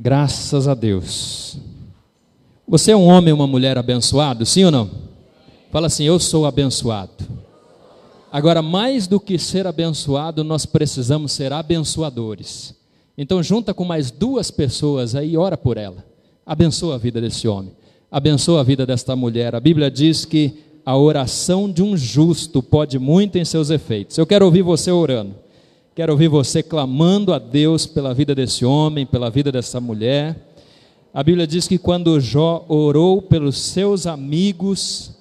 Graças a Deus. Você é um homem ou uma mulher abençoado, sim ou não? Fala assim: eu sou abençoado. Agora, mais do que ser abençoado, nós precisamos ser abençoadores. Então junta com mais 2 pessoas aí e ora por ela. Abençoa a vida desse homem, abençoa a vida desta mulher. A Bíblia diz que a oração de um justo pode muito em seus efeitos. Eu quero ouvir você orando, quero ouvir você clamando a Deus pela vida desse homem, pela vida dessa mulher. A Bíblia diz que quando Jó orou pelos seus amigos,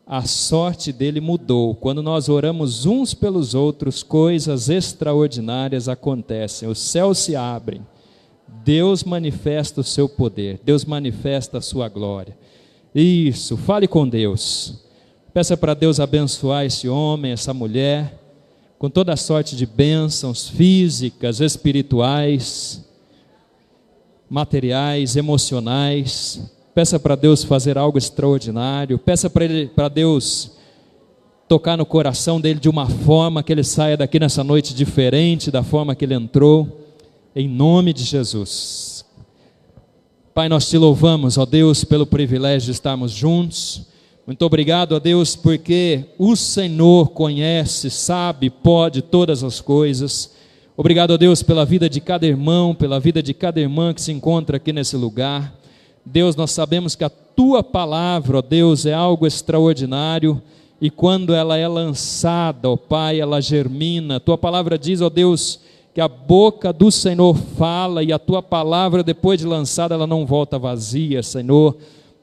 a sorte dele mudou. Quando nós oramos uns pelos outros, coisas extraordinárias acontecem, os céus se abrem, Deus manifesta o seu poder, Deus manifesta a sua glória. Isso, fale com Deus, peça para Deus abençoar esse homem, essa mulher, com toda a sorte de bênçãos físicas, espirituais, materiais, emocionais. Peça para Deus fazer algo extraordinário, peça para Deus tocar no coração dele de uma forma que ele saia daqui nessa noite diferente da forma que ele entrou, em nome de Jesus. Pai, nós te louvamos, ó Deus, pelo privilégio de estarmos juntos. Muito obrigado, ó Deus, porque o Senhor conhece, sabe, pode todas as coisas. Obrigado, ó Deus, pela vida de cada irmão, pela vida de cada irmã que se encontra aqui nesse lugar. Deus, nós sabemos que a Tua palavra, ó Deus, é algo extraordinário, e quando ela é lançada, ó Pai, ela germina. A Tua palavra diz, ó Deus, que a boca do Senhor fala, e a Tua palavra, depois de lançada, ela não volta vazia, Senhor.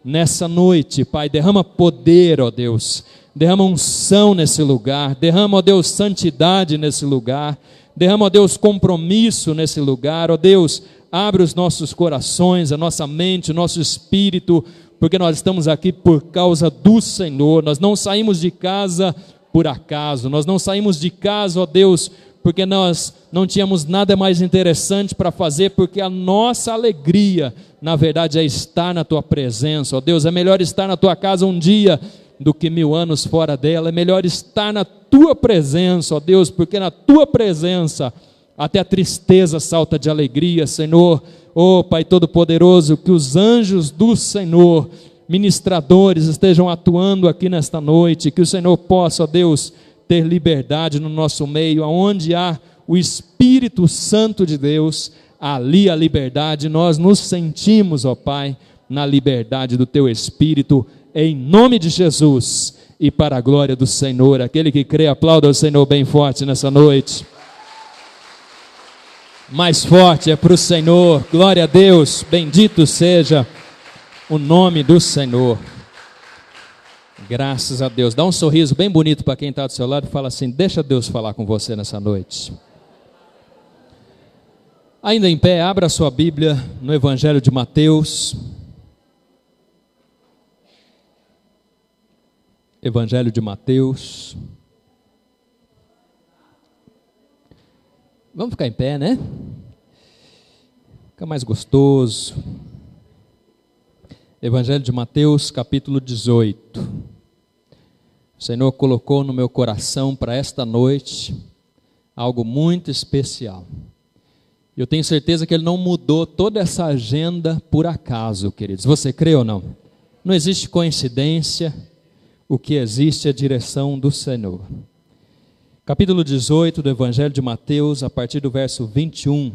Nessa noite, Pai, derrama poder, ó Deus, derrama unção nesse lugar, derrama, ó Deus, santidade nesse lugar, derrama, ó Deus, compromisso nesse lugar, ó Deus, abre os nossos corações, a nossa mente, o nosso espírito, porque nós estamos aqui por causa do Senhor. Nós não saímos de casa por acaso, nós não saímos de casa, ó Deus, porque nós não tínhamos nada mais interessante para fazer, porque a nossa alegria, na verdade, é estar na Tua presença, ó Deus. É melhor estar na Tua casa um dia do que 1000 anos fora dela. É melhor estar na Tua presença, ó Deus, porque na Tua presença até a tristeza salta de alegria, Senhor. Ó Pai Todo-Poderoso, que os anjos do Senhor, ministradores, estejam atuando aqui nesta noite, que o Senhor possa, ó Deus, ter liberdade no nosso meio. Aonde há o Espírito Santo de Deus, ali a liberdade. Nós nos sentimos, ó Pai, na liberdade do Teu Espírito, em nome de Jesus, e para a glória do Senhor. Aquele que crê, aplauda o Senhor bem forte nessa noite. Mais forte é para o Senhor. Glória a Deus, bendito seja o nome do Senhor. Graças a Deus. Dá um sorriso bem bonito para quem está do seu lado e fala assim: deixa Deus falar com você nessa noite. Ainda em pé, abra a sua Bíblia no Evangelho de Mateus. Evangelho de Mateus. Vamos ficar em pé, né? Fica mais gostoso. Evangelho de Mateus, capítulo 18. O Senhor colocou no meu coração para esta noite algo muito especial. Eu tenho certeza que Ele não mudou toda essa agenda por acaso, queridos. Você crê ou não? Não existe coincidência, o que existe é a direção do Senhor. Capítulo 18 do Evangelho de Mateus, a partir do verso 21.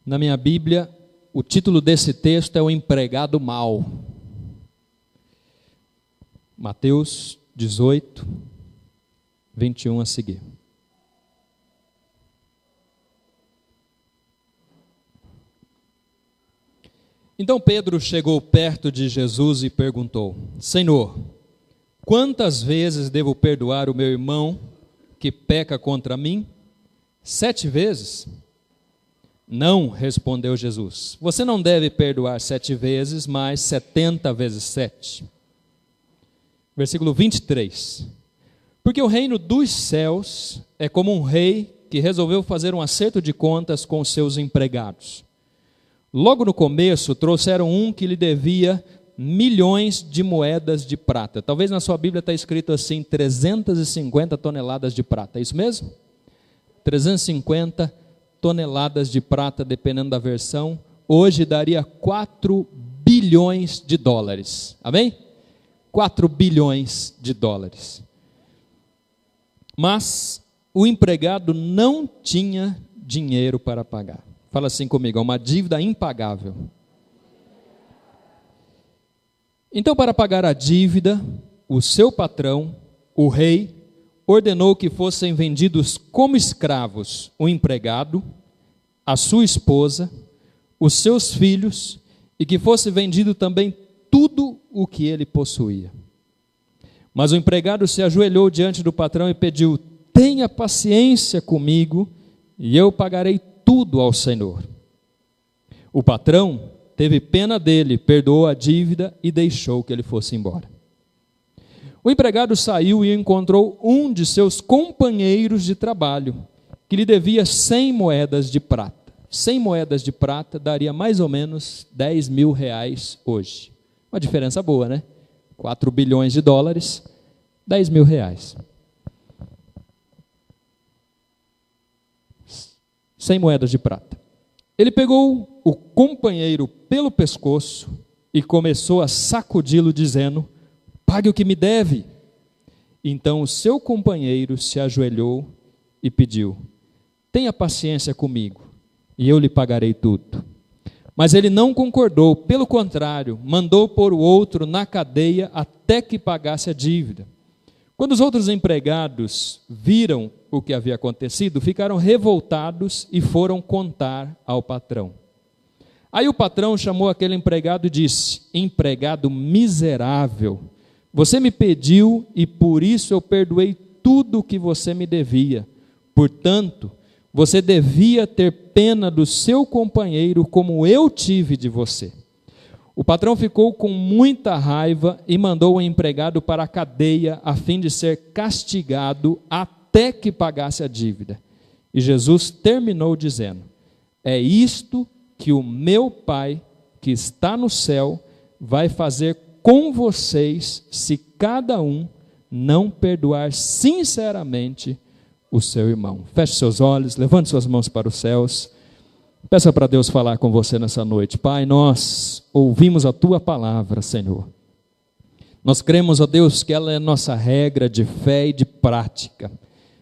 Na minha Bíblia, o título desse texto é O Empregado Mau. Mateus 18, 21 a seguir. Então Pedro chegou perto de Jesus e perguntou: Senhor, quantas vezes devo perdoar o meu irmão que peca contra mim? 7 vezes? Não, respondeu Jesus. Você não deve perdoar 7 vezes, mas 70 vezes 7. Versículo 23. Porque o reino dos céus é como um rei que resolveu fazer um acerto de contas com os seus empregados. Logo no começo, trouxeram um que lhe devia milhões de moedas de prata. Talvez na sua Bíblia está escrito assim, 350 toneladas de prata. É isso mesmo? 350 toneladas de prata, dependendo da versão, hoje daria 4 bilhões de dólares. Amém? 4 bilhões de dólares. Mas o empregado não tinha dinheiro para pagar. Fala assim comigo, é uma dívida impagável. Então, para pagar a dívida, o seu patrão, o rei, ordenou que fossem vendidos como escravos o empregado, a sua esposa, os seus filhos, e que fosse vendido também tudo o que ele possuía. Mas o empregado se ajoelhou diante do patrão e pediu: tenha paciência comigo e eu pagarei tudo ao Senhor. O patrão teve pena dele, perdoou a dívida e deixou que ele fosse embora. O empregado saiu e encontrou um de seus companheiros de trabalho, que lhe devia 100 moedas de prata. 100 moedas de prata daria mais ou menos 10 mil reais hoje. Uma diferença boa, né? 4 bilhões de dólares, 10 mil reais. 100 moedas de prata. Ele pegou o companheiro pelo pescoço e começou a sacudi-lo, dizendo: pague o que me deve. Então o seu companheiro se ajoelhou e pediu: tenha paciência comigo e eu lhe pagarei tudo. Mas ele não concordou, pelo contrário, mandou pôr o outro na cadeia até que pagasse a dívida. Quando os outros empregados viram o que havia acontecido, ficaram revoltados e foram contar ao patrão. Aí o patrão chamou aquele empregado e disse: empregado miserável, você me pediu e por isso eu perdoei tudo o que você me devia. Portanto, você devia ter pena do seu companheiro como eu tive de você. O patrão ficou com muita raiva e mandou o empregado para a cadeia a fim de ser castigado até que pagasse a dívida. E Jesus terminou dizendo: é isto que o meu Pai, que está no céu, vai fazer com vocês se cada um não perdoar sinceramente o seu irmão. Feche seus olhos, levante suas mãos para os céus. Peça para Deus falar com você nessa noite. Pai, nós ouvimos a Tua palavra, Senhor. Nós cremos, ó Deus, que ela é nossa regra de fé e de prática.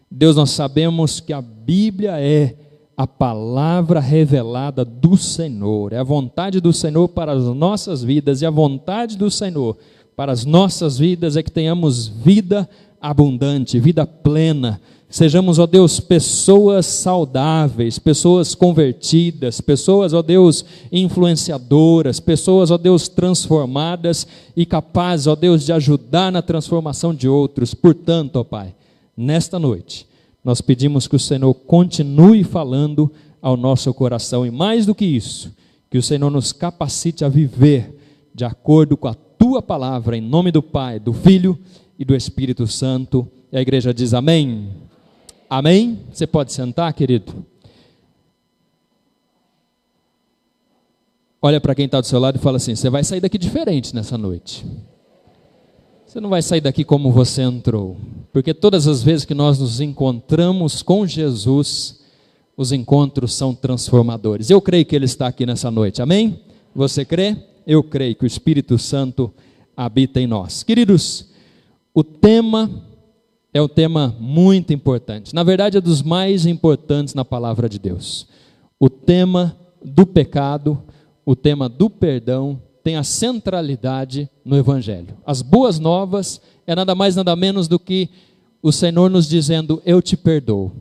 Deus, nós sabemos que a Bíblia é a palavra revelada do Senhor. É a vontade do Senhor para as nossas vidas. E a vontade do Senhor para as nossas vidas é que tenhamos vida abundante, vida plena. Sejamos, ó Deus, pessoas saudáveis, pessoas convertidas, pessoas, ó Deus, influenciadoras, pessoas, ó Deus, transformadas e capazes, ó Deus, de ajudar na transformação de outros. Portanto, ó Pai, nesta noite, nós pedimos que o Senhor continue falando ao nosso coração e mais do que isso, que o Senhor nos capacite a viver de acordo com a Tua palavra, em nome do Pai, do Filho e do Espírito Santo. E a igreja diz amém. Amém? Você pode sentar, querido? Olha para quem está do seu lado e fala assim: você vai sair daqui diferente nessa noite. Você não vai sair daqui como você entrou. Porque todas as vezes que nós nos encontramos com Jesus, os encontros são transformadores. Eu creio que Ele está aqui nessa noite. Amém? Você crê? Eu creio que o Espírito Santo habita em nós. Queridos, o tema é um tema muito importante. Na verdade, é dos mais importantes na palavra de Deus. O tema do pecado, o tema do perdão, tem a centralidade no Evangelho. As boas novas é nada mais, nada menos do que o Senhor nos dizendo: eu te perdoo.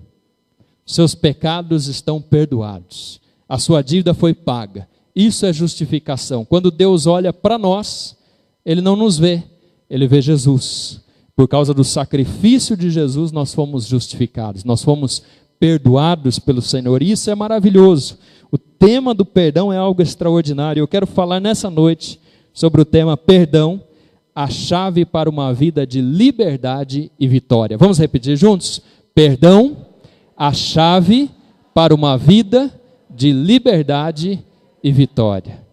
Seus pecados estão perdoados. A sua dívida foi paga. Isso é justificação. Quando Deus olha para nós, Ele não nos vê, Ele vê Jesus. Por causa do sacrifício de Jesus, nós fomos justificados, nós fomos perdoados pelo Senhor. E isso é maravilhoso. O tema do perdão é algo extraordinário. Eu quero falar nessa noite sobre o tema perdão, a chave para uma vida de liberdade e vitória. Vamos repetir juntos? Perdão, a chave para uma vida de liberdade e vitória.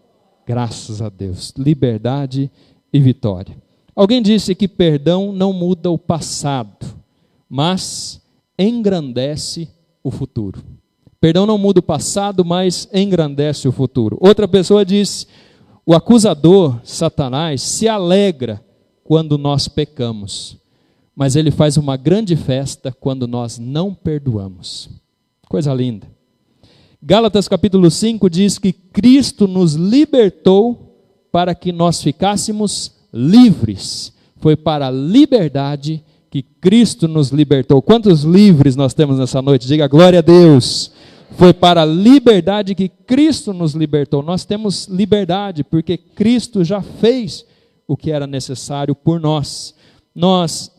Graças a Deus, liberdade e vitória. Alguém disse que perdão não muda o passado, mas engrandece o futuro. Perdão não muda o passado, mas engrandece o futuro. Outra pessoa disse: o acusador, Satanás, se alegra quando nós pecamos, mas ele faz uma grande festa quando nós não perdoamos. Coisa linda. Gálatas capítulo 5 diz que Cristo nos libertou para que nós ficássemos livres. Foi para a liberdade que Cristo nos libertou. Quantos livres nós temos nessa noite? Diga glória a Deus. Foi para a liberdade que Cristo nos libertou. Nós temos liberdade porque Cristo já fez o que era necessário por nós. Nós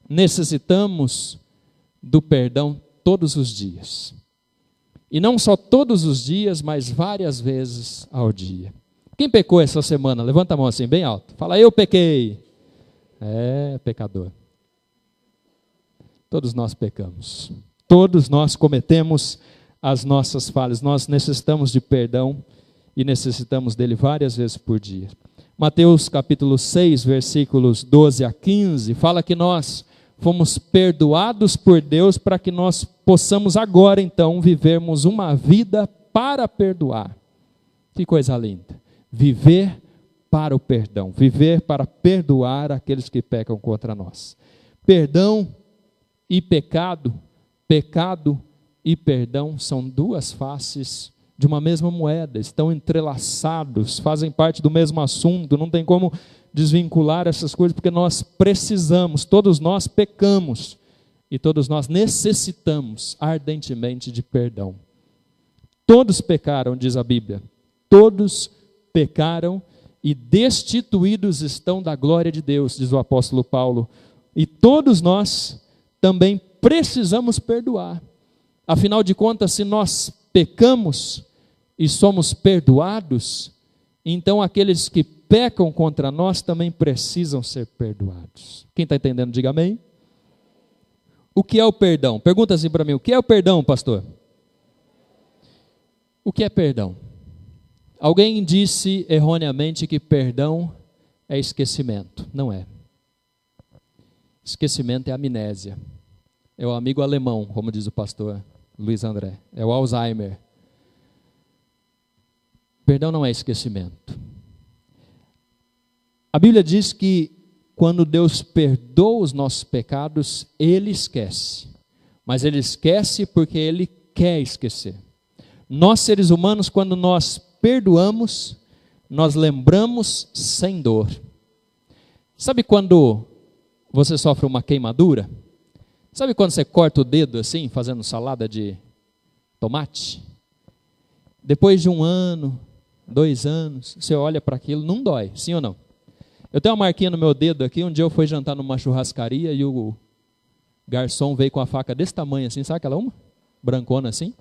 necessitamos do perdão todos os dias. E não só todos os dias, mas várias vezes ao dia. Quem pecou essa semana? Levanta a mão assim, bem alto. Fala, eu pequei. É, pecador. Todos nós pecamos. Todos nós cometemos as nossas falhas. Nós necessitamos de perdão e necessitamos dele várias vezes por dia. Mateus capítulo 6, versículos 12 a 15, fala que nós fomos perdoados por Deus para que nós possamos agora então vivermos uma vida para perdoar. Que coisa linda. Viver para o perdão, viver para perdoar aqueles que pecam contra nós. Perdão e pecado, pecado e perdão são duas faces de uma mesma moeda, estão entrelaçados, fazem parte do mesmo assunto, não tem como desvincular essas coisas, porque nós precisamos, todos nós pecamos, e todos nós necessitamos ardentemente de perdão. Todos pecaram, diz a Bíblia, todos pecaram e destituídos estão da glória de Deus, diz o apóstolo Paulo, e todos nós também precisamos perdoar. Afinal de contas, se nós pecamos e somos perdoados, então aqueles que pecam contra nós também precisam ser perdoados. Quem está entendendo, diga amém. O que é o perdão? Pergunta assim para mim, o que é o perdão, pastor? O que é perdão? Alguém disse erroneamente que perdão é esquecimento. Não é. Esquecimento é amnésia. É o amigo alemão, como diz o pastor Luiz André. É o Alzheimer. Perdão não é esquecimento. A Bíblia diz que quando Deus perdoa os nossos pecados, Ele esquece. Mas Ele esquece porque Ele quer esquecer. Nós, seres humanos, quando nós perdoamos, nós lembramos sem dor. Sabe quando você sofre uma queimadura? Sabe quando você corta o dedo assim, fazendo salada de tomate? Depois de 1 ano, 2 anos, você olha para aquilo, não dói, sim ou não? Eu tenho uma marquinha no meu dedo aqui, um dia eu fui jantar numa churrascaria e o garçom veio com a faca desse tamanho assim, sabe aquela uma? Brancona assim.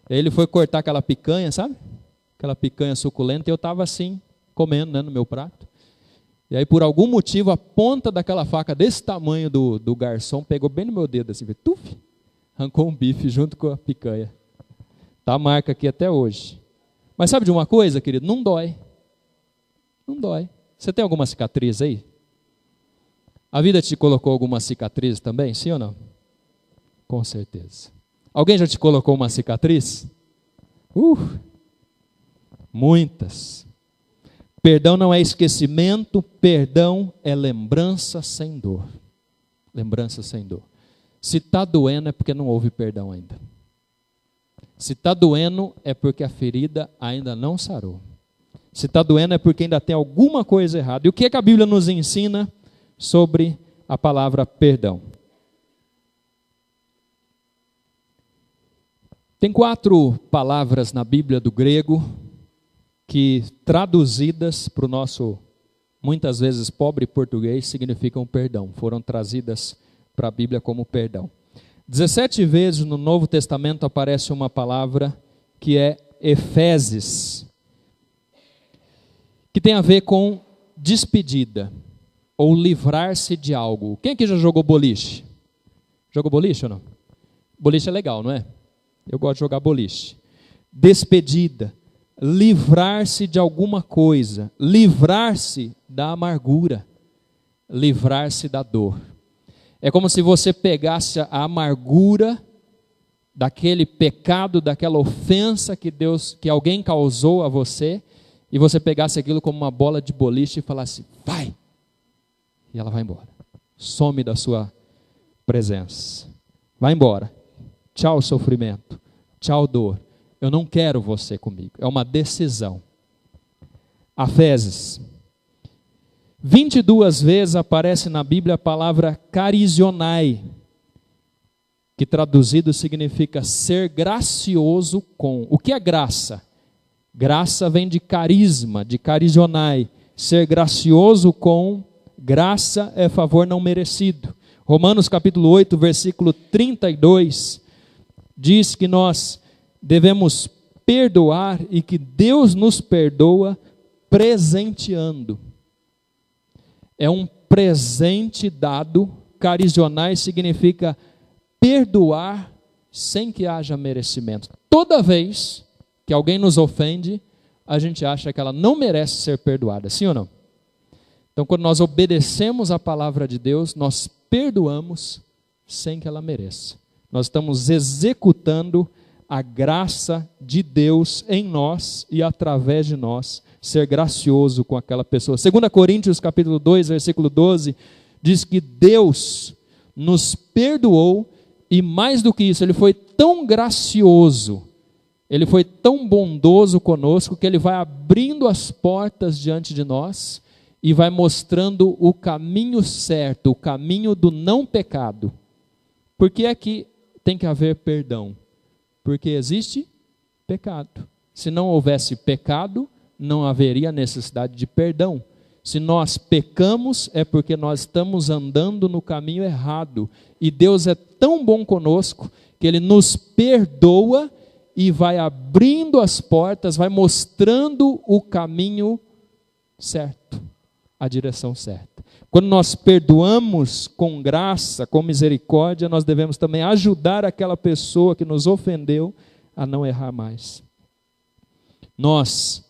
E aí ele foi cortar aquela picanha, sabe? Aquela picanha suculenta, e eu estava assim, comendo, né, no meu prato. E aí, por algum motivo, a ponta daquela faca desse tamanho do garçom pegou bem no meu dedo, assim, tuf, arrancou um bife junto com a picanha. Está a marca aqui até hoje. Mas sabe de uma coisa, querido? Não dói. Não dói. Você tem alguma cicatriz aí? A vida te colocou alguma cicatriz também, sim ou não? Com certeza. Alguém já te colocou uma cicatriz? Muitas. Perdão não é esquecimento, perdão é lembrança sem dor. Lembrança sem dor. Se está doendo é porque não houve perdão ainda. Se está doendo é porque a ferida ainda não sarou. Se está doendo é porque ainda tem alguma coisa errada. E o que é que a Bíblia nos ensina sobre a palavra perdão? Tem 4 palavras na Bíblia do grego que, traduzidas para o nosso, muitas vezes, pobre português, significam perdão. Foram trazidas para a Bíblia como perdão. 17 vezes no Novo Testamento aparece uma palavra que é eféses, que tem a ver com despedida, ou livrar-se de algo. Quem aqui já jogou boliche? Jogou boliche ou não? Boliche é legal, não é? Eu gosto de jogar boliche. Despedida, livrar-se de alguma coisa, livrar-se da amargura, livrar-se da dor. É como se você pegasse a amargura daquele pecado, daquela ofensa que alguém causou a você, e você pegasse aquilo como uma bola de boliche e falasse, vai! E ela vai embora. Some da sua presença. Vai embora. Tchau, sofrimento. Tchau, dor. Eu não quero você comigo. É uma decisão. Aféses. 22 vezes aparece na Bíblia a palavra carizionai, que traduzido significa ser gracioso com. O que é graça? Graça vem de carisma, de carizionai. Ser gracioso com, graça é favor não merecido. Romanos capítulo 8, versículo 32, diz que nós devemos perdoar e que Deus nos perdoa presenteando. É um presente dado, carizionai significa perdoar sem que haja merecimento. Toda vez que alguém nos ofende, a gente acha que ela não merece ser perdoada, sim ou não? Então, quando nós obedecemos a palavra de Deus, nós perdoamos sem que ela mereça. Nós estamos executando a graça de Deus em nós e através de nós, ser gracioso com aquela pessoa. 2 Coríntios capítulo 2, versículo 12, diz que Deus nos perdoou e mais do que isso, Ele foi tão gracioso, Ele foi tão bondoso conosco que Ele vai abrindo as portas diante de nós e vai mostrando o caminho certo, o caminho do não pecado. Por que é que tem que haver perdão? Porque existe pecado. Se não houvesse pecado, não haveria necessidade de perdão. Se nós pecamos, é porque nós estamos andando no caminho errado. E Deus é tão bom conosco, que Ele nos perdoa e vai abrindo as portas, vai mostrando o caminho certo, a direção certa. Quando nós perdoamos com graça, com misericórdia, nós devemos também ajudar aquela pessoa que nos ofendeu a não errar mais. Nós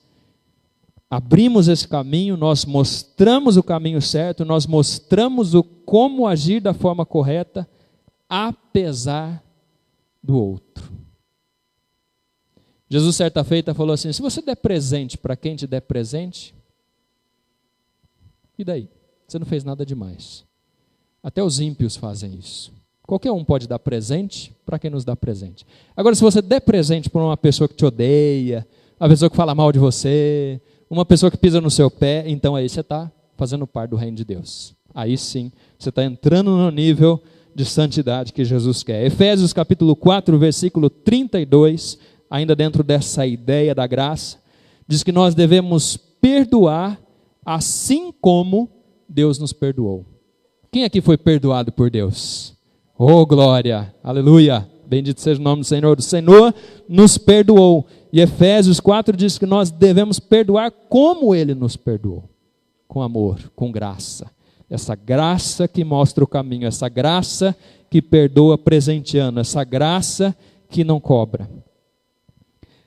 abrimos esse caminho, nós mostramos o caminho certo, nós mostramos como agir da forma correta, apesar do outro. Jesus, certa feita, falou assim, se você der presente para quem te der presente, e daí? Você não fez nada demais. Até os ímpios fazem isso. Qualquer um pode dar presente para quem nos dá presente. Agora, se você der presente para uma pessoa que te odeia, uma pessoa que fala mal de você, uma pessoa que pisa no seu pé, então aí você está fazendo parte do reino de Deus. Aí sim, você está entrando no nível de santidade que Jesus quer. Efésios capítulo 4, versículo 32, ainda dentro dessa ideia da graça, diz que nós devemos perdoar assim como Deus nos perdoou. Quem aqui foi perdoado por Deus? Oh, glória, aleluia, bendito seja o nome do Senhor. O Senhor nos perdoou. E Efésios 4 diz que nós devemos perdoar como Ele nos perdoou. Com amor, com graça. Essa graça que mostra o caminho, essa graça que perdoa presenteando, essa graça que não cobra.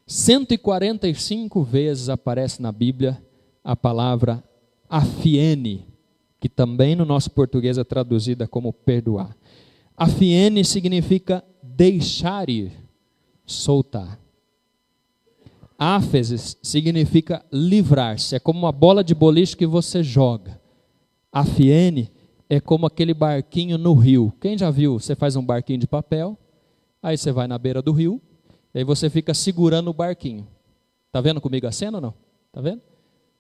145 vezes aparece na Bíblia a palavra afiene, que também no nosso português é traduzida como perdoar. Afiene significa deixar ir, soltar. Áfeses significa livrar-se, é como uma bola de boliche que você joga. Afiene é como aquele barquinho no rio. Quem já viu? Você faz um barquinho de papel, aí você vai na beira do rio, e aí você fica segurando o barquinho. Está vendo comigo a cena ou não? Está vendo?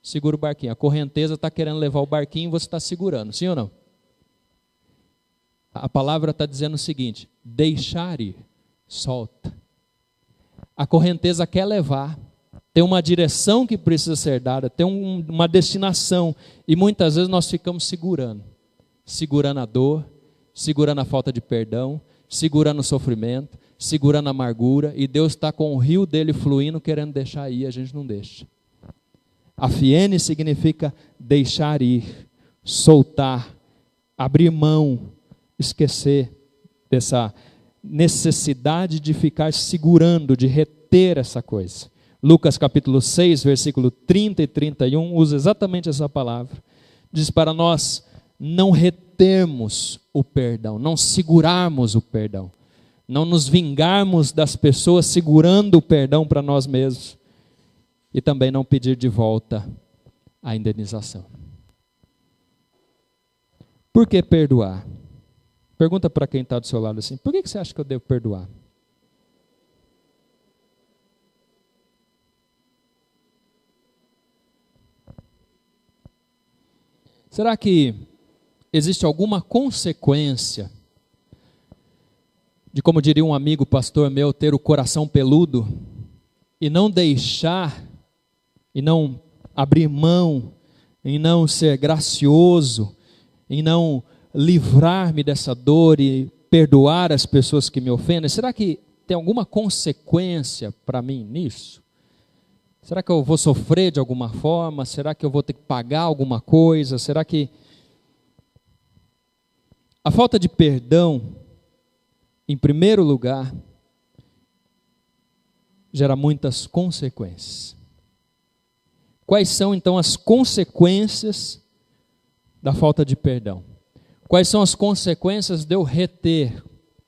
Segura o barquinho. A correnteza está querendo levar o barquinho e você está segurando, sim ou não? A palavra está dizendo o seguinte, deixar ir, solta. A correnteza quer levar, tem uma direção que precisa ser dada, tem uma destinação, e muitas vezes nós ficamos segurando a dor, segurando a falta de perdão, segurando o sofrimento, segurando a amargura, e Deus está com o rio dele fluindo, querendo deixar ir, a gente não deixa. Afiene significa deixar ir, soltar, abrir mão, esquecer dessa necessidade de ficar segurando, de reter essa coisa. Lucas capítulo 6, versículo 30 e 31, usa exatamente essa palavra. Diz para nós não retermos o perdão, não segurarmos o perdão. não nos vingarmos das pessoas segurando o perdão para nós mesmos e também não pedir de volta a indenização. Por que perdoar? Pergunta para quem está do seu lado assim, por que você acha que eu devo perdoar? Será que existe alguma consequência de, como diria um amigo pastor meu, ter o coração peludo e não deixar, e não abrir mão, em não ser gracioso, em não livrar-me dessa dor e perdoar as pessoas que me ofendem? Será que tem alguma consequência para mim nisso? Será que eu vou sofrer de alguma forma? Será que eu vou ter que pagar alguma coisa? Será que a falta de perdão, em primeiro lugar, gera muitas consequências? Quais são então as consequências da falta de perdão? Quais são as consequências de eu reter,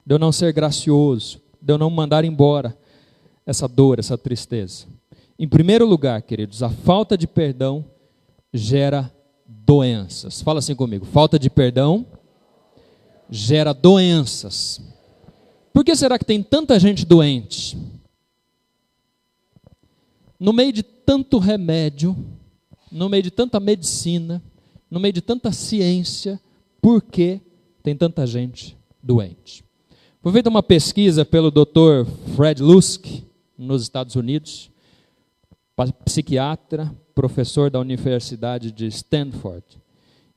de eu não ser gracioso, de eu não mandar embora essa dor, essa tristeza? Em primeiro lugar, queridos, a falta de perdão gera doenças. Fala assim comigo, falta de perdão gera doenças. Por que será que tem tanta gente doente? No meio de tanto remédio, no meio de tanta medicina, no meio de tanta ciência, por que tem tanta gente doente? Foi feita uma pesquisa pelo Dr. Fred Lusky, nos Estados Unidos, psiquiatra, professor da Universidade de Stanford.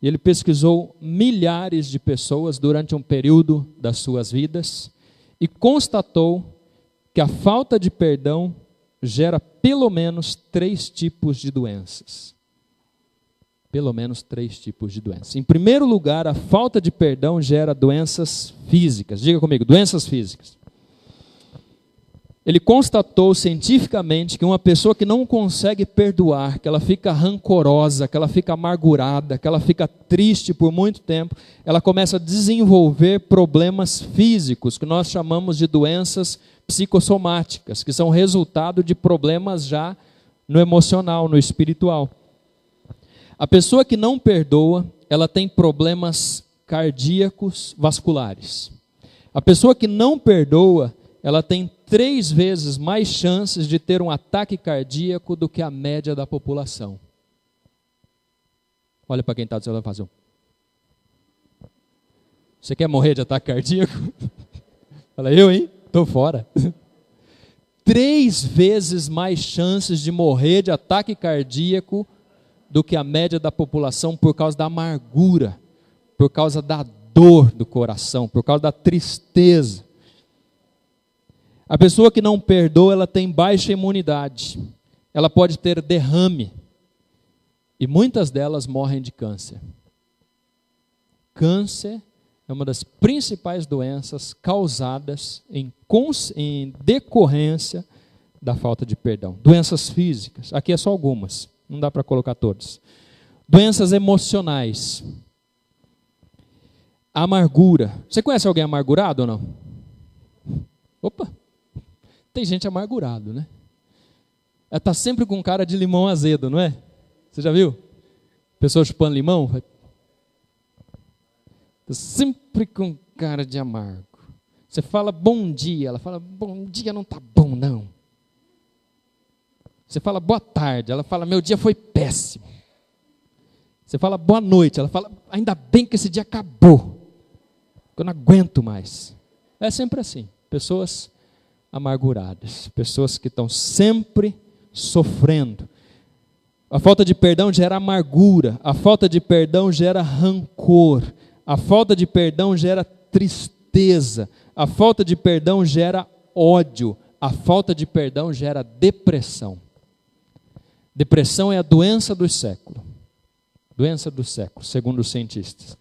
E ele pesquisou milhares de pessoas durante um período das suas vidas e constatou que a falta de perdão gera pelo menos 3 tipos de doenças. Pelo menos 3 tipos de doenças. Em primeiro lugar, a falta de perdão gera doenças físicas. Diga comigo, doenças físicas. Ele constatou cientificamente que uma pessoa que não consegue perdoar, que ela fica rancorosa, que ela fica amargurada, que ela fica triste por muito tempo, ela começa a desenvolver problemas físicos, que nós chamamos de doenças psicossomáticas, que são resultado de problemas já no emocional, no espiritual. A pessoa que não perdoa, ela tem problemas cardíacos vasculares. A pessoa que não perdoa, ela tem 3 vezes mais chances de ter um ataque cardíaco do que a média da população. Olha para quem está do seu lado e faz um. Você quer morrer de ataque cardíaco? Fala, eu, hein? Estou fora. 3 vezes mais chances de morrer de ataque cardíaco do que a média da população por causa da amargura, por causa da dor do coração, por causa da tristeza. A pessoa que não perdoa, ela tem baixa imunidade. Ela pode ter derrame. E muitas delas morrem de câncer. Câncer é uma das principais doenças causadas em decorrência da falta de perdão. Doenças físicas, aqui é só algumas, não dá para colocar todas. Doenças emocionais. Amargura. Você conhece alguém amargurado ou não? Opa! Tem gente amargurado, né? Ela está sempre com cara de limão azedo, não é? Você já viu? Pessoa chupando limão? Está sempre com cara de amargo. Você fala bom dia, ela fala bom dia não está bom não. Você fala boa tarde, ela fala meu dia foi péssimo. Você fala boa noite, ela fala ainda bem que esse dia acabou. Eu não aguento mais. É sempre assim, pessoas amarguradas, pessoas que estão sempre sofrendo. A falta de perdão gera amargura, a falta de perdão gera rancor, a falta de perdão gera tristeza, a falta de perdão gera ódio, a falta de perdão gera depressão. Depressão é a doença do século. Doença do século, segundo os cientistas.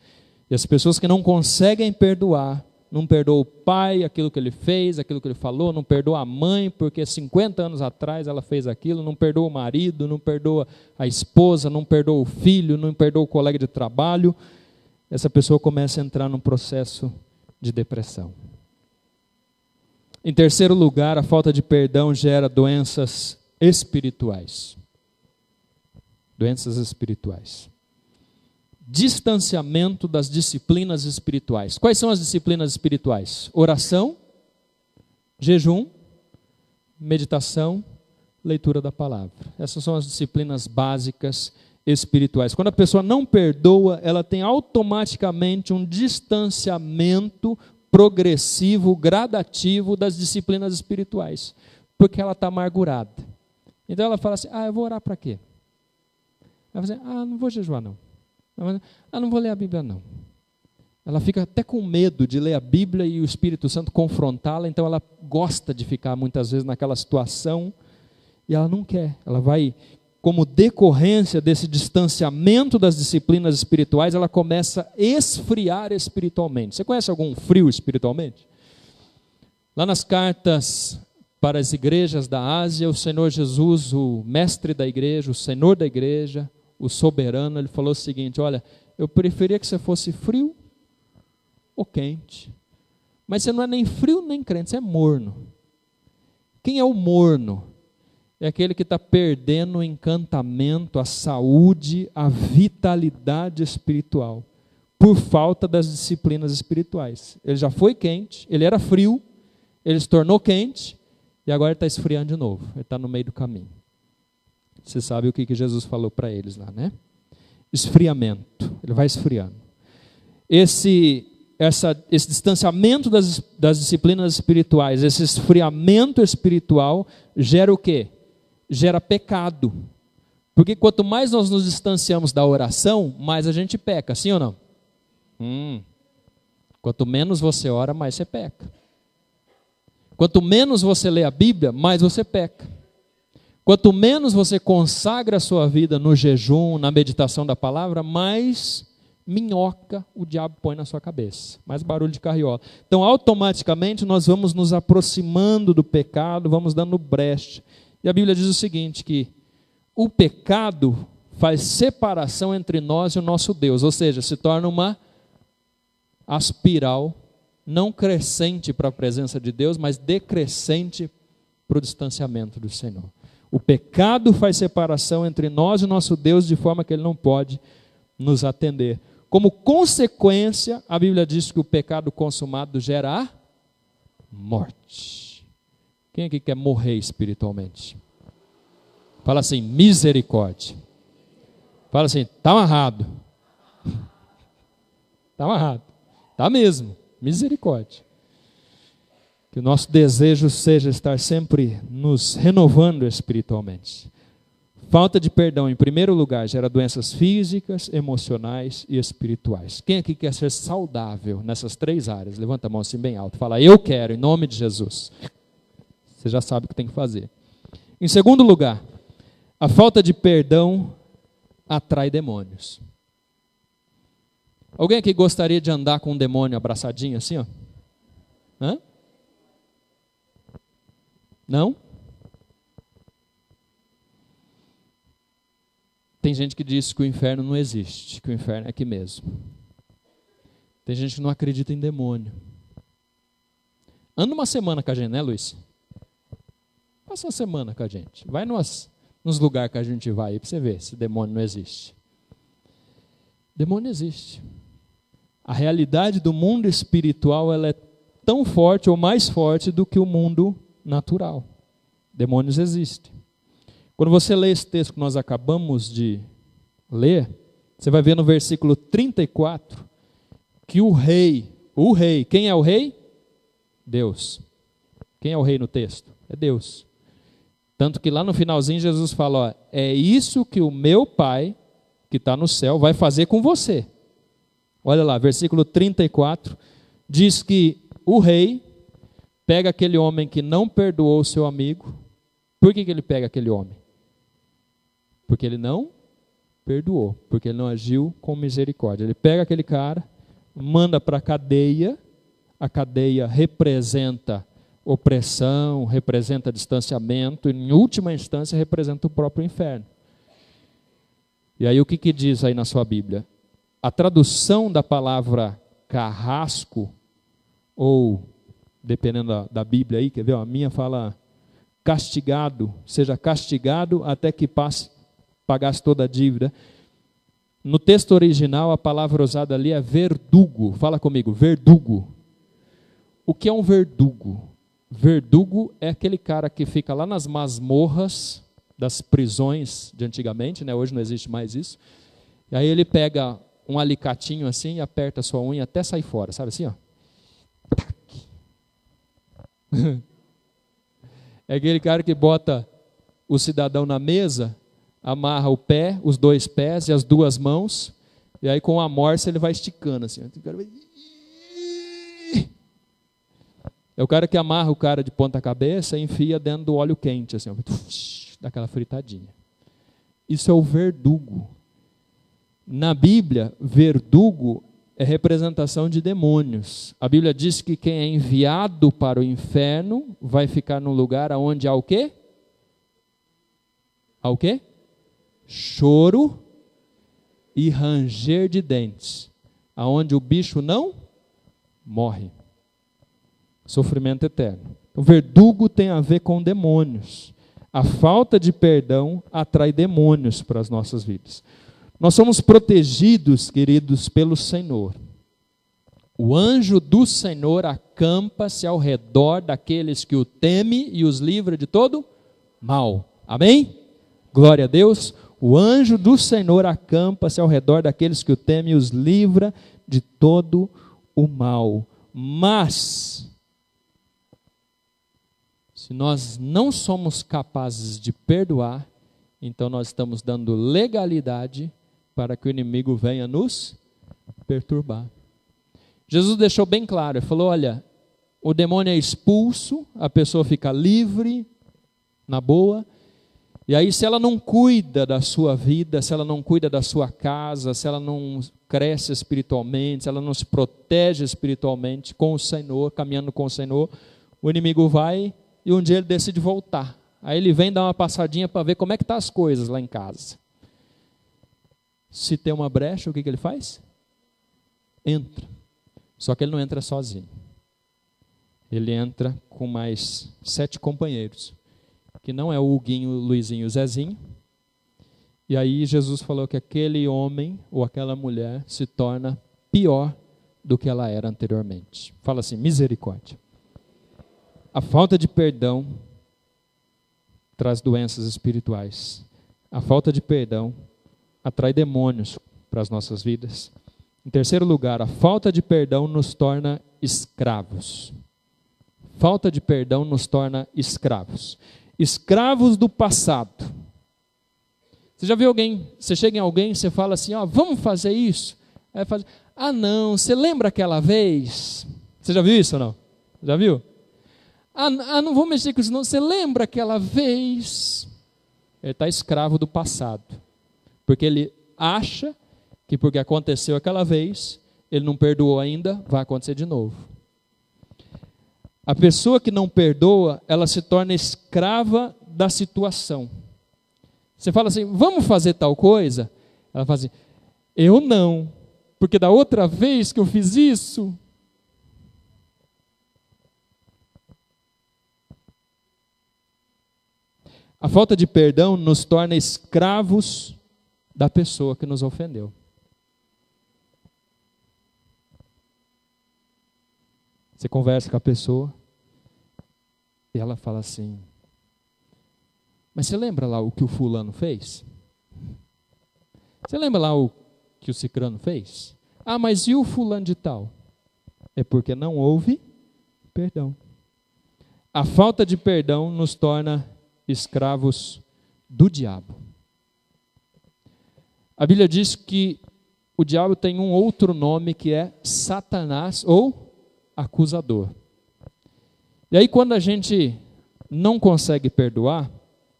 E as pessoas que não conseguem perdoar, não perdoa o pai, aquilo que ele fez, aquilo que ele falou, não perdoa a mãe, porque 50 anos atrás ela fez aquilo, não perdoa o marido, não perdoa a esposa, não perdoa o filho, não perdoa o colega de trabalho. Essa pessoa começa a entrar num processo de depressão. Em terceiro lugar, a falta de perdão gera doenças espirituais. Doenças espirituais. Distanciamento das disciplinas espirituais. Quais são as disciplinas espirituais? Oração, jejum, meditação, leitura da palavra. Essas são as disciplinas básicas espirituais. Quando a pessoa não perdoa, ela tem automaticamente um distanciamento progressivo, gradativo das disciplinas espirituais, porque ela está amargurada. Então ela fala assim, eu vou orar para quê? Ela fala assim, não vou jejuar não. Não vou ler a Bíblia não. Ela fica até com medo de ler a Bíblia e o Espírito Santo confrontá-la, então ela gosta de ficar muitas vezes naquela situação e ela não quer. Ela vai, como decorrência desse distanciamento das disciplinas espirituais, ela começa a esfriar espiritualmente. Você conhece algum frio espiritualmente? Lá nas cartas para as igrejas da Ásia, o Senhor Jesus, o mestre da igreja, o Senhor da igreja, o soberano, ele falou o seguinte, olha, eu preferia que você fosse frio ou quente, mas você não é nem frio nem crente, você é morno. Quem é o morno? É aquele que está perdendo o encantamento, a saúde, a vitalidade espiritual, por falta das disciplinas espirituais. Ele já foi quente, ele era frio, ele se tornou quente, e agora ele está esfriando de novo, ele está no meio do caminho. Você sabe o que Jesus falou para eles lá, né? Esfriamento, ele vai esfriando. Esse distanciamento das disciplinas espirituais, esse esfriamento espiritual, gera o quê? Gera pecado. Porque quanto mais nós nos distanciamos da oração, mais a gente peca, sim ou não? Quanto menos você ora, mais você peca. Quanto menos você lê a Bíblia, mais você peca. Quanto menos você consagra a sua vida no jejum, na meditação da palavra, mais minhoca o diabo põe na sua cabeça, mais barulho de carriola. Então, automaticamente, nós vamos nos aproximando do pecado, vamos dando brecha. E a Bíblia diz o seguinte, que o pecado faz separação entre nós e o nosso Deus, ou seja, se torna uma espiral não crescente para a presença de Deus, mas decrescente para o distanciamento do Senhor. O pecado faz separação entre nós e o nosso Deus de forma que Ele não pode nos atender. Como consequência, a Bíblia diz que o pecado consumado gera a morte. Quem aqui quer morrer espiritualmente? Fala assim, misericórdia. Fala assim, está amarrado. Está amarrado. Está mesmo, misericórdia. Que o nosso desejo seja estar sempre nos renovando espiritualmente. Falta de perdão, em primeiro lugar, gera doenças físicas, emocionais e espirituais. Quem aqui quer ser saudável nessas três áreas? Levanta a mão assim bem alto. Fala, eu quero, em nome de Jesus. Você já sabe o que tem que fazer. Em segundo lugar, a falta de perdão atrai demônios. Alguém aqui gostaria de andar com um demônio abraçadinho assim, ó? Hã? Não? Tem gente que diz que o inferno não existe, que o inferno é aqui mesmo. Tem gente que não acredita em demônio. Anda uma semana com a gente, né, Luiz? Passa uma semana com a gente. Vai nos lugares que a gente vai aí para você ver se demônio não existe. Demônio existe. A realidade do mundo espiritual ela é tão forte ou mais forte do que o mundo natural. Demônios existem. Quando você lê esse texto que nós acabamos de ler, você vai ver no versículo 34 que o rei, quem é o rei? Deus. Quem é o rei no texto? É Deus. Tanto que lá no finalzinho Jesus fala, ó, é isso que o meu Pai, que está no céu, vai fazer com você. Olha lá, versículo 34, diz que o rei pega aquele homem que não perdoou o seu amigo. Por que ele pega aquele homem? Porque ele não perdoou, porque ele não agiu com misericórdia. Ele pega aquele cara, manda para a cadeia representa opressão, representa distanciamento, e em última instância representa o próprio inferno. E aí o que diz aí na sua Bíblia? A tradução da palavra carrasco ou dependendo da Bíblia aí, quer ver? A minha fala castigado, seja castigado até que pagasse toda a dívida. No texto original, a palavra usada ali é verdugo. Fala comigo, verdugo. O que é um verdugo? Verdugo é aquele cara que fica lá nas masmorras das prisões de antigamente, né? Hoje não existe mais isso. E aí ele pega um alicatinho assim e aperta a sua unha até sair fora, sabe assim, ó? É aquele cara que bota o cidadão na mesa, amarra o pé, os dois pés e as duas mãos, e aí com a morsa ele vai esticando assim. É o cara que amarra o cara de ponta cabeça e enfia dentro do óleo quente, assim, ó, daquela fritadinha. Isso é o verdugo. Na Bíblia, verdugo é representação de demônios. A Bíblia diz que quem é enviado para o inferno vai ficar num lugar onde há o quê? Há o quê? Choro e ranger de dentes. Aonde o bicho não morre. Sofrimento eterno. O verdugo tem a ver com demônios. A falta de perdão atrai demônios para as nossas vidas. Nós somos protegidos, queridos, pelo Senhor. O anjo do Senhor acampa-se ao redor daqueles que o temem e os livra de todo mal. Amém? Glória a Deus. O anjo do Senhor acampa-se ao redor daqueles que o temem e os livra de todo o mal. Mas, se nós não somos capazes de perdoar, então nós estamos dando legalidade para que o inimigo venha nos perturbar. Jesus deixou bem claro, ele falou, olha, o demônio é expulso, a pessoa fica livre, na boa, e aí se ela não cuida da sua vida, se ela não cuida da sua casa, se ela não cresce espiritualmente, se ela não se protege espiritualmente com o Senhor, caminhando com o Senhor, o inimigo vai e um dia ele decide voltar. Aí ele vem dar uma passadinha para ver como é que estão as coisas lá em casa. Se tem uma brecha, o que ele faz? Entra. Só que ele não entra sozinho. Ele entra com mais 7 companheiros. Que não é o Huguinho, o Luizinho e o Zezinho. E aí Jesus falou que aquele homem ou aquela mulher se torna pior do que ela era anteriormente. Fala assim, misericórdia. A falta de perdão traz doenças espirituais. A falta de perdão atrai demônios para as nossas vidas. Em terceiro lugar, a falta de perdão nos torna escravos. Falta de perdão nos torna escravos. Escravos do passado. Você já viu alguém, você chega em alguém, você fala assim, ó, vamos fazer isso? Aí fala, ah não, você lembra aquela vez? Você já viu isso ou não? Já viu? Ah, não vou mexer com isso não, você lembra aquela vez? Ele está escravo do passado. Porque ele acha que porque aconteceu aquela vez, ele não perdoou ainda, vai acontecer de novo. A pessoa que não perdoa, ela se torna escrava da situação. Você fala assim, vamos fazer tal coisa? Ela fala assim, eu não, porque da outra vez que eu fiz isso... A falta de perdão nos torna escravos da pessoa que nos ofendeu. Você conversa com a pessoa e ela fala assim, mas você lembra lá o que o fulano fez? Você lembra lá o que o cicrano fez? Ah, mas e o fulano de tal? É porque não houve perdão. A falta de perdão nos torna escravos do diabo. A Bíblia diz que o diabo tem um outro nome que é Satanás ou acusador. E aí quando a gente não consegue perdoar,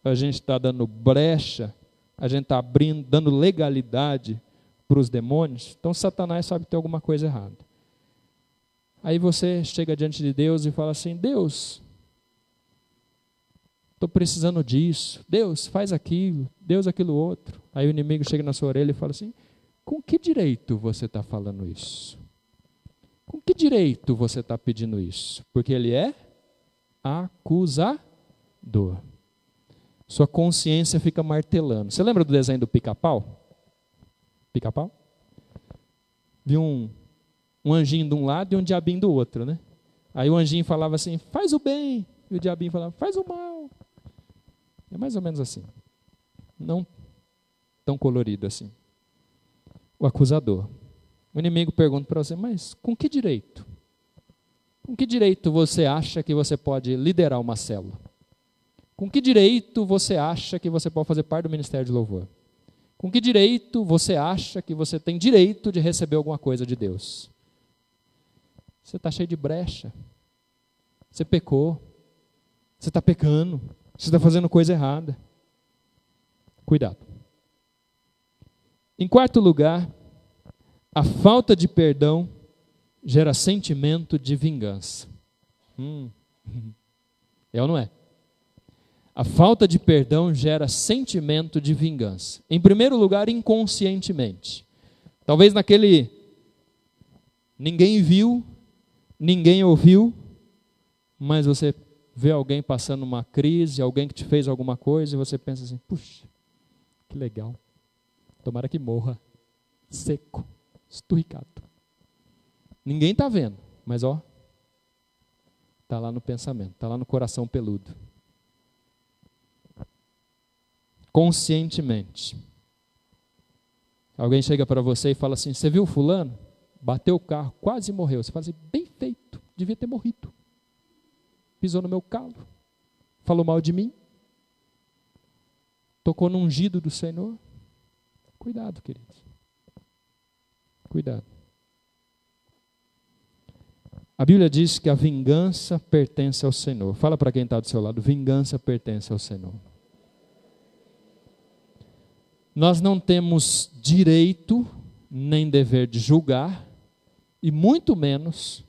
a gente está dando brecha, a gente está abrindo, dando legalidade para os demônios, então Satanás sabe que tem alguma coisa errada. Aí você chega diante de Deus e fala assim, Deus, estou precisando disso, Deus faz aquilo, Deus aquilo outro. Aí o inimigo chega na sua orelha e fala assim, com que direito você está falando isso? Com que direito você está pedindo isso? Porque ele é acusador. Sua consciência fica martelando. Você lembra do desenho do Pica-Pau? Pica-Pau? Viu um anjinho de um lado e um diabinho do outro, né? Aí o anjinho falava assim, faz o bem. E o diabinho falava, faz o mal. É mais ou menos assim. Não tão colorido assim. O acusador. O inimigo pergunta para você, mas com que direito? Com que direito você acha que você pode liderar uma célula? Com que direito você acha que você pode fazer parte do ministério de louvor? Com que direito você acha que você tem direito de receber alguma coisa de Deus? Você está cheio de brecha. Você pecou. Você está pecando. Você está fazendo coisa errada. Cuidado. Em quarto lugar, a falta de perdão gera sentimento de vingança. É ou não é? A falta de perdão gera sentimento de vingança. Em primeiro lugar, inconscientemente. Talvez naquele ninguém viu, ninguém ouviu, mas você vê alguém passando uma crise, alguém que te fez alguma coisa, e você pensa assim, puxa, que legal. Tomara que morra seco, esturricado. Ninguém está vendo, mas ó, está lá no pensamento, está lá no coração peludo. Conscientemente. Alguém chega para você e fala assim, você viu fulano? Bateu o carro, quase morreu. Você fala assim, bem feito, devia ter morrido. Pisou no meu calo, falou mal de mim, tocou no ungido do Senhor. Cuidado, queridos. Cuidado. A Bíblia diz que a vingança pertence ao Senhor. Fala para quem está do seu lado, vingança pertence ao Senhor. Nós não temos direito nem dever de julgar e muito menos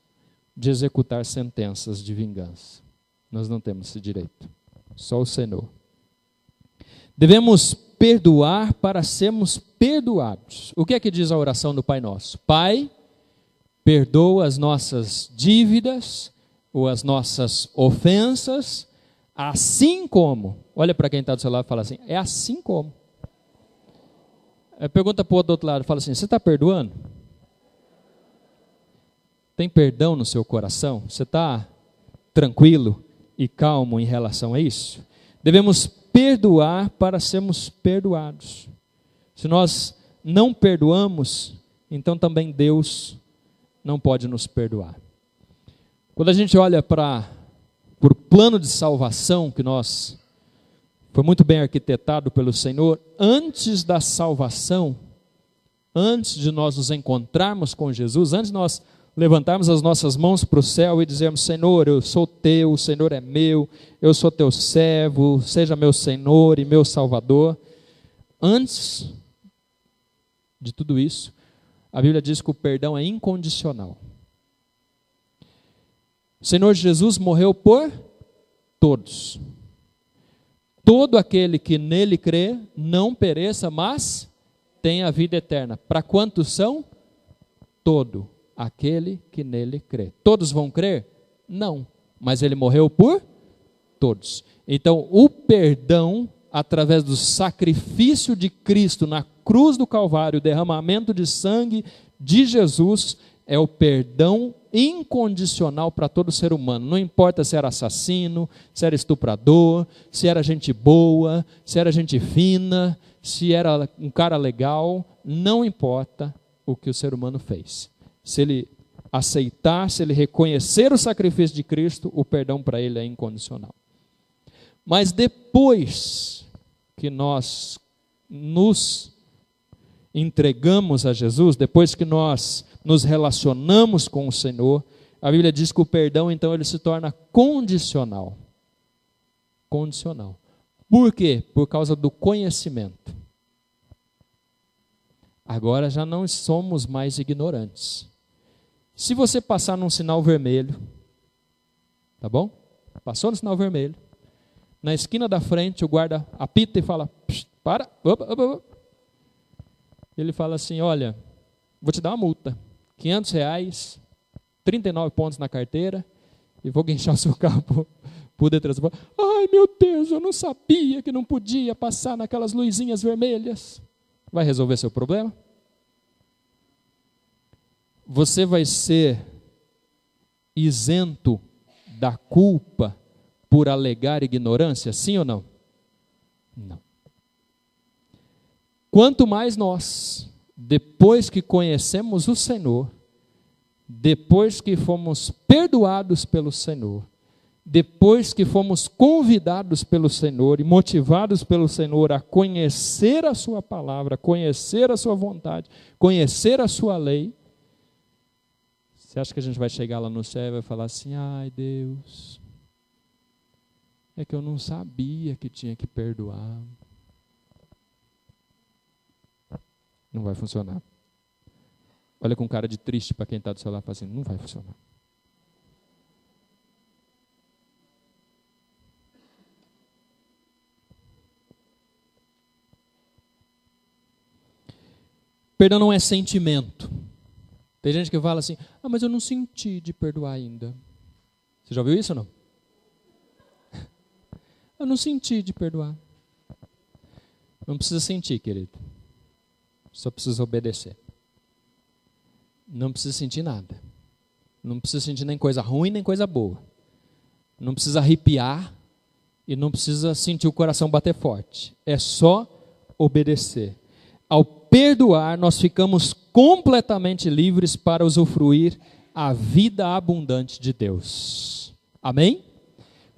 de executar sentenças de vingança. Nós não temos esse direito. Só o Senhor. Devemos perdoar para sermos perdoados. O que é que diz a oração do Pai Nosso? Pai, perdoa as nossas dívidas ou as nossas ofensas, assim como. Olha para quem está do seu lado e fala assim, é assim como. Pergunta para o outro lado, fala assim, você está perdoando? Tem perdão no seu coração? Você está tranquilo e calmo em relação a isso? Devemos perdoar para sermos perdoados. Se nós não perdoamos, então também Deus não pode nos perdoar. Quando a gente olha para o plano de salvação que foi muito bem arquitetado pelo Senhor, antes da salvação, antes de nós nos encontrarmos com Jesus, antes de nós levantarmos as nossas mãos para o céu e dizermos, Senhor, eu sou teu, o Senhor é meu, eu sou teu servo, seja meu Senhor e meu Salvador. Antes de tudo isso, a Bíblia diz que o perdão é incondicional. O Senhor Jesus morreu por todos. Todo aquele que nele crê, não pereça, mas tenha a vida eterna. Para quantos são? Todo aquele que nele crê. Todos vão crer? Não. Mas ele morreu por todos. Então, o perdão, através do sacrifício de Cristo na cruz do Calvário, o derramamento de sangue de Jesus, é o perdão incondicional para todo ser humano. Não importa se era assassino, se era estuprador, se era gente boa, se era gente fina, se era um cara legal, não importa o que o ser humano fez. Se ele aceitar, se ele reconhecer o sacrifício de Cristo, o perdão para ele é incondicional. Mas depois que nós nos entregamos a Jesus, depois que nós nos relacionamos com o Senhor, a Bíblia diz que o perdão, então, ele se torna condicional. Condicional. Por quê? Por causa do conhecimento. Agora já não somos mais ignorantes. Se você passar num sinal vermelho, tá bom? Passou no sinal vermelho, na esquina da frente o guarda apita e fala, para, opa, opa, opa. Ele fala assim, olha, vou te dar uma multa, R$500, 39 pontos na carteira e vou guinchar o seu carro por detrás. Ai, meu Deus, eu não sabia que não podia passar naquelas luzinhas vermelhas. Vai resolver seu problema? Você vai ser isento da culpa por alegar ignorância, sim ou não? Não. Quanto mais nós, depois que conhecemos o Senhor, depois que fomos perdoados pelo Senhor, depois que fomos convidados pelo Senhor e motivados pelo Senhor a conhecer a sua palavra, conhecer a sua vontade, conhecer a sua lei, você acha que a gente vai chegar lá no céu e vai falar assim, ai Deus, é que eu não sabia que tinha que perdoar. Não vai funcionar. Olha com cara de triste para quem está do seu lado e fala assim, não vai funcionar. Perdão não é sentimento. Tem gente que fala assim, mas eu não senti de perdoar ainda. Você já ouviu isso ou não? Eu não senti de perdoar. Não precisa sentir, querido. Só precisa obedecer. Não precisa sentir nada. Não precisa sentir nem coisa ruim, nem coisa boa. Não precisa arrepiar e não precisa sentir o coração bater forte. É só obedecer. Ao perdoar, nós ficamos completamente livres para usufruir a vida abundante de Deus. Amém?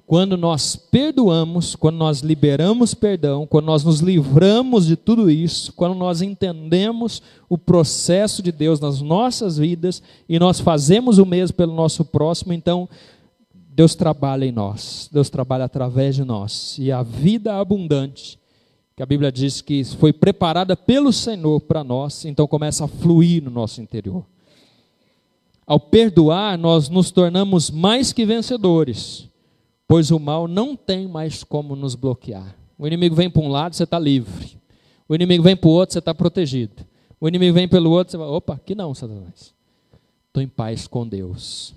Quando nós perdoamos, quando nós liberamos perdão, quando nós nos livramos de tudo isso, quando nós entendemos o processo de Deus nas nossas vidas e nós fazemos o mesmo pelo nosso próximo, então Deus trabalha em nós, Deus trabalha através de nós. E a vida abundante, que a Bíblia diz que foi preparada pelo Senhor para nós, então começa a fluir no nosso interior. Ao perdoar, nós nos tornamos mais que vencedores, pois o mal não tem mais como nos bloquear. O inimigo vem para um lado, você está livre. O inimigo vem para o outro, você está protegido. O inimigo vem pelo outro, você vai, opa, aqui não, Satanás. Estou em paz com Deus.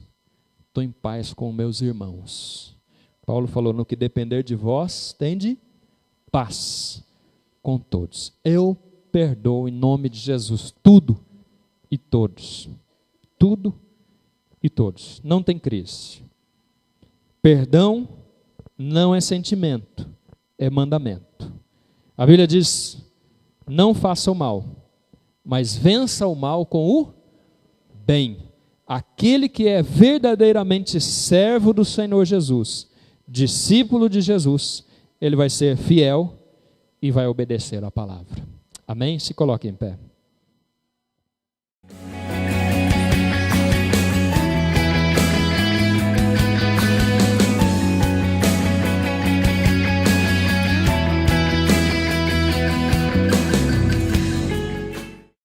Estou em paz com meus irmãos. Paulo falou, no que depender de vós, tende paz com todos. Eu perdoo em nome de Jesus tudo e todos. Tudo e todos. Não tem crise. Perdão não é sentimento, é mandamento. A Bíblia diz, não faça o mal, mas vença o mal com o bem. Aquele que é verdadeiramente servo do Senhor Jesus, discípulo de Jesus, ele vai ser fiel e vai obedecer a palavra. Amém? Se coloque em pé.